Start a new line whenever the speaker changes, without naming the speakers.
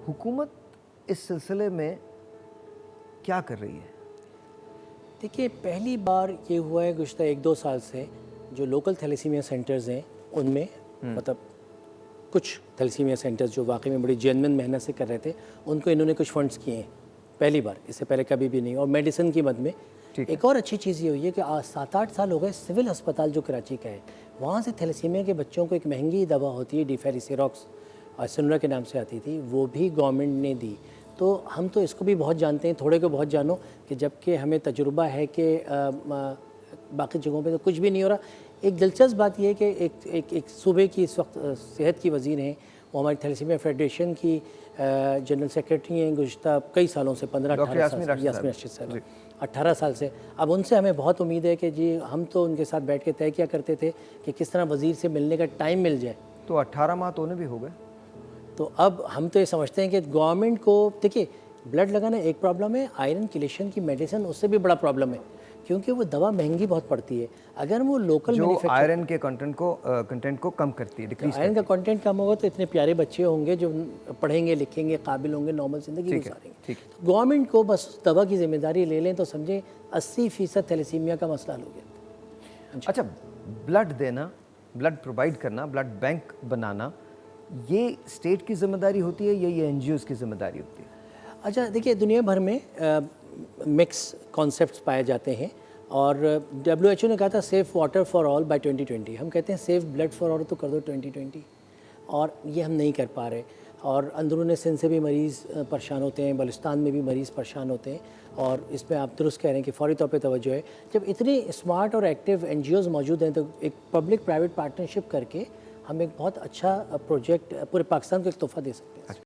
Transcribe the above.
हुकूमत इस सिलसिले में क्या कर रही है?
देखिए, पहली बार ये हुआ है गुज़श्ता 1-2 साल से, जो लोकल थैलेसीमिया सेंटर्स हैं उनमें मतलब कुछ थैलेसीमिया सेंटर्स जो वाकई में बड़ी जेन्युइन मेहनत से कर रहे थे, उनको इन्होंने कुछ फंड्स किए हैं, पहली बार, इससे पहले कभी भी नहीं। और मेडिसिन की मद में एक और अच्छी चीज़ ये हुई है कि आज 7-8 साल हो गए सिविल अस्पताल जो कराची का है, वहाँ से थैलेसीमिया के बच्चों को एक महंगी दवा होती है डिफेरिसिरॉक्स, सिनरा के नाम से आती थी, वो भी गवर्नमेंट ने दी। तो हम तो इसको भी बहुत जानते हैं, थोड़े को बहुत जानो, कि जबकि हमें तजुर्बा है कि बाकी जगहों पे तो कुछ भी नहीं हो रहा। एक दिलचस्प बात यह है कि एक सूबे की इस वक्त सेहत की वज़ीर हैं, वो हमारी थैलेसीमिया फेडरेशन की जनरल सेक्रेटरी हैं गुज़श्ता कई सालों से, 15-18 साल से, यास्मीन राशिद साहब 18 साल से। अब उनसे हमें बहुत उम्मीद है कि जी, हम तो उनके साथ बैठ के तय किया करते थे कि किस तरह वज़ीर से मिलने का टाइम मिल जाए।
तो 18 माह तो उन्हें भी हो गए।
तो अब हम तो ये समझते हैं कि गवर्नमेंट को, देखिए, ब्लड लगाना एक प्रॉब्लम है, आयरन किलेशन की मेडिसिन उससे भी बड़ा प्रॉब्लम है, क्योंकि वो दवा महंगी बहुत पड़ती है। अगर वो लोकल
जो आयरन के कंटेंट को कम करती है, डिक्रीज
आयरन का कंटेंट कम होगा तो इतने प्यारे बच्चे होंगे जो पढ़ेंगे लिखेंगे, काबिल होंगे, नॉर्मल ज़िंदगी गुजारेंगे। तो गवर्नमेंट को बस दवा की जिम्मेदारी ले लें तो समझें 80% थैलेसीमिया का मसला हल हो गया।
अच्छा, ब्लड देना, ब्लड प्रोवाइड करना, ब्लड बैंक बनाना, ये स्टेट की जिम्मेदारी होती है या ये एनजीओज़ की जिम्मेदारी होती है?
अच्छा, देखिए, दुनिया भर में मिक्स कॉन्सेप्ट्स पाए जाते हैं और WHO ने कहा था safe water for all by 2020। हम कहते हैं सेफ़ ब्लड फॉर ऑल तो कर दो 2020, और ये हम नहीं कर पा रहे। और अंदरून सिंध से भी मरीज़ परेशान होते हैं, बलुस्तान में भी मरीज़ परेशान होते हैं, और इसमें आप दुरुस्त कह रहे हैं कि फ़ौरी तौर पे तवज्जो है। जब इतनी स्मार्ट और एक्टिव NGOs मौजूद हैं तो एक पब्लिक प्राइवेट पार्टनरशिप करके हम एक बहुत अच्छा प्रोजेक्ट पूरे पाकिस्तान को एक तोहफ़ा दे सकते हैं।